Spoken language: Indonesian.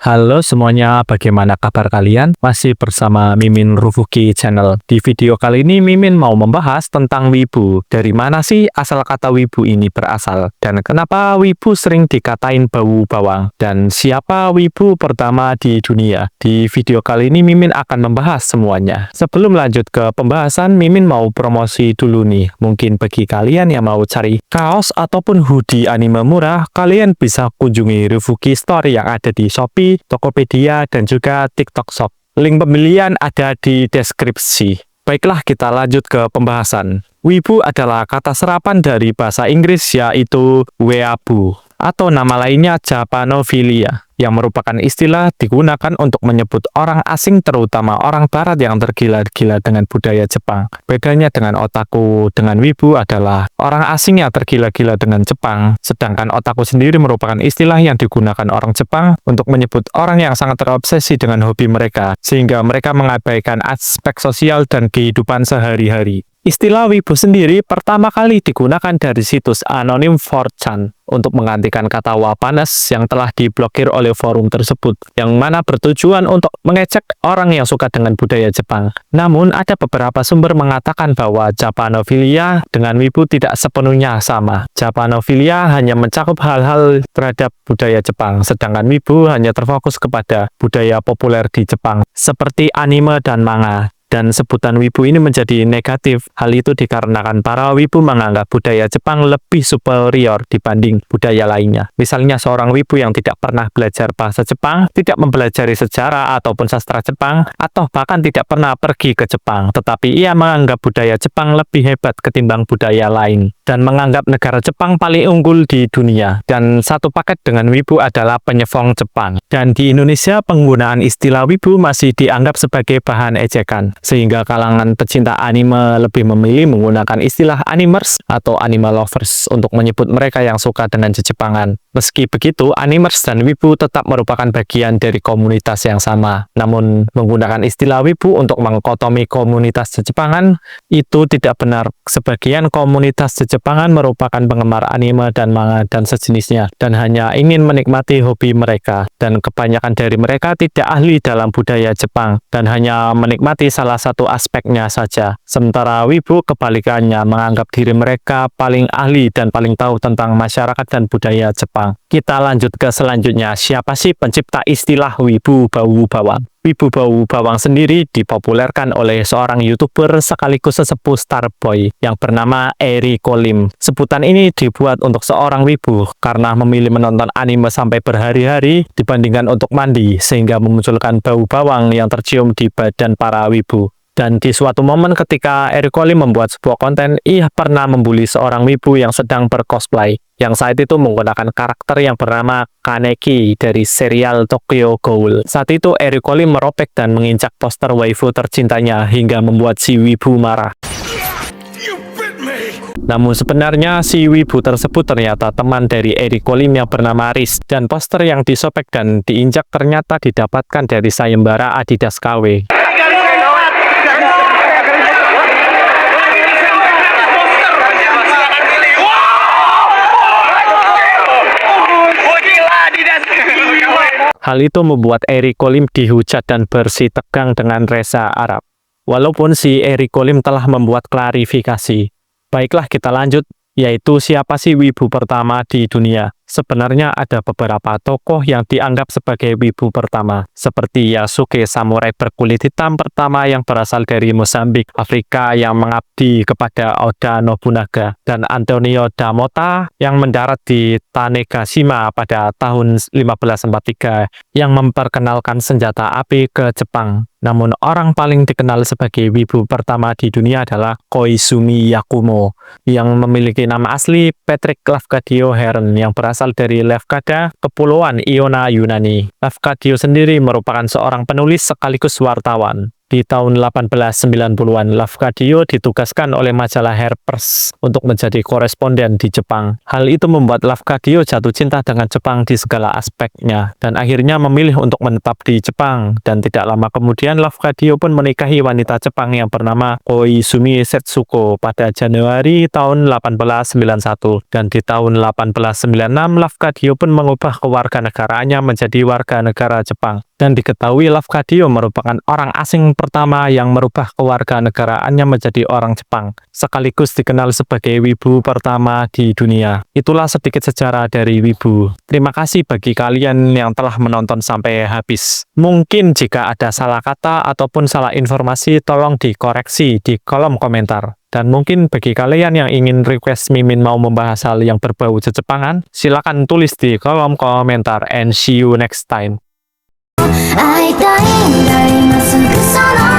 Halo semuanya, bagaimana kabar kalian? Masih bersama Mimin Rufuki Channel. Di video kali ini Mimin mau membahas tentang wibu. Dari mana sih asal kata wibu ini berasal? Dan kenapa wibu sering dikatain bau bawang? Dan siapa wibu pertama di dunia? Di video kali ini Mimin akan membahas semuanya. Sebelum lanjut ke pembahasan, Mimin mau promosi dulu nih. Mungkin bagi kalian yang mau cari kaos ataupun hoodie anime murah, kalian bisa kunjungi Rufuki Store yang ada di Shopee, Tokopedia, dan juga TikTok Shop. Link pembelian ada di deskripsi. Baiklah, kita lanjut ke pembahasan. Wibu adalah kata serapan dari bahasa Inggris yaitu weeaboo atau nama lainnya Japanophilia, yang merupakan istilah digunakan untuk menyebut orang asing terutama orang barat yang tergila-gila dengan budaya Jepang. Bedanya dengan otaku dengan wibu adalah orang asing yang tergila-gila dengan Jepang, sedangkan otaku sendiri merupakan istilah yang digunakan orang Jepang untuk menyebut orang yang sangat terobsesi dengan hobi mereka, sehingga mereka mengabaikan aspek sosial dan kehidupan sehari-hari. Istilah wibu sendiri pertama kali digunakan dari situs anonim 4chan untuk menggantikan kata wapanes yang telah diblokir oleh forum tersebut, yang mana bertujuan untuk mengecek orang yang suka dengan budaya Jepang. Namun, ada beberapa sumber mengatakan bahwa Japanophilia dengan wibu tidak sepenuhnya sama. Japanophilia hanya mencakup hal-hal terhadap budaya Jepang, sedangkan wibu hanya terfokus kepada budaya populer di Jepang, seperti anime dan manga. Dan sebutan wibu ini menjadi negatif. Hal itu dikarenakan para wibu menganggap budaya Jepang lebih superior dibanding budaya lainnya. Misalnya seorang wibu yang tidak pernah belajar bahasa Jepang, tidak mempelajari sejarah ataupun sastra Jepang, atau bahkan tidak pernah pergi ke Jepang, tetapi ia menganggap budaya Jepang lebih hebat ketimbang budaya lain, dan menganggap negara Jepang paling unggul di dunia. Dan satu paket dengan wibu adalah penyefong Jepang. Dan di Indonesia, penggunaan istilah wibu masih dianggap sebagai bahan ejekan, sehingga kalangan pecinta anime lebih memilih menggunakan istilah animers atau anime lovers untuk menyebut mereka yang suka dengan Jejepangan. Meski begitu, animers dan wibu tetap merupakan bagian dari komunitas yang sama. Namun, menggunakan istilah wibu untuk mengkotomi komunitas Jejepangan itu tidak benar. Sebagian komunitas Jejepangan merupakan penggemar anime dan manga dan sejenisnya, dan hanya ingin menikmati hobi mereka. Dan kebanyakan dari mereka tidak ahli dalam budaya Jepang, dan hanya menikmati salah satu aspeknya saja. Sementara wibu kebalikannya menganggap diri mereka paling ahli dan paling tahu tentang masyarakat dan budaya Jepang. Kita lanjut ke selanjutnya. Siapa sih pencipta istilah wibu bau bawang? Wibu bau bawang sendiri dipopulerkan oleh seorang YouTuber sekaligus sesepuh Starboy yang bernama Eriko Lim. Sebutan ini dibuat untuk seorang wibu karena memilih menonton anime sampai berhari-hari dibandingkan untuk mandi, sehingga memunculkan bau bawang yang tercium di badan para wibu. Dan di suatu momen ketika Eriko Lim membuat sebuah konten, ia pernah membuli seorang wibu yang sedang bercosplay, yang saat itu menggunakan karakter yang bernama Kaneki dari serial Tokyo Ghoul. Saat itu Eriko Lim meropek dan menginjak poster waifu tercintanya hingga membuat si wibu marah. Namun sebenarnya si wibu tersebut ternyata teman dari Eriko Lim yang bernama Riz, dan poster yang disobek dan diinjak ternyata didapatkan dari sayembara Adidas KW. Hal itu membuat Eriko Lim dihujat dan bersih tegang dengan Reza Arab. Walaupun si Eriko Lim telah membuat klarifikasi. Baiklah, kita lanjut, yaitu siapa sih wibu pertama di dunia? Sebenarnya ada beberapa tokoh yang dianggap sebagai wibu pertama, seperti Yasuke, samurai berkulit hitam pertama yang berasal dari Mozambik, Afrika, yang mengabdi kepada Oda Nobunaga, dan Antonio da Mota yang mendarat di Tanegashima pada tahun 1543 yang memperkenalkan senjata api ke Jepang. Namun orang paling dikenal sebagai wibu pertama di dunia adalah Koizumi Yakumo, yang memiliki nama asli Patrick Lafcadio Heron yang berasal dari Lefkada, Kepulauan Iona, Yunani. Lafcadio sendiri merupakan seorang penulis sekaligus wartawan. Di tahun 1890-an, Lafcadio ditugaskan oleh majalah Harper's untuk menjadi koresponden di Jepang. Hal itu membuat Lafcadio jatuh cinta dengan Jepang di segala aspeknya, dan akhirnya memilih untuk menetap di Jepang. Dan tidak lama kemudian, Lafcadio pun menikahi wanita Jepang yang bernama Koizumi Setsuko pada Januari tahun 1891. Dan di tahun 1896, Lafcadio pun mengubah kewarganegaraannya menjadi warga negara Jepang. Dan diketahui Lafcadio merupakan orang asing pertama yang merubah kewarganegaraannya menjadi orang Jepang, sekaligus dikenal sebagai wibu pertama di dunia. Itulah sedikit sejarah dari wibu. Terima kasih bagi kalian yang telah menonton sampai habis. Mungkin jika ada salah kata ataupun salah informasi, tolong dikoreksi di kolom komentar. Dan mungkin bagi kalian yang ingin request Mimin mau membahas hal yang berbau Jepangan, silakan tulis di kolom komentar, and see you next time. 会いたいんだ今すぐその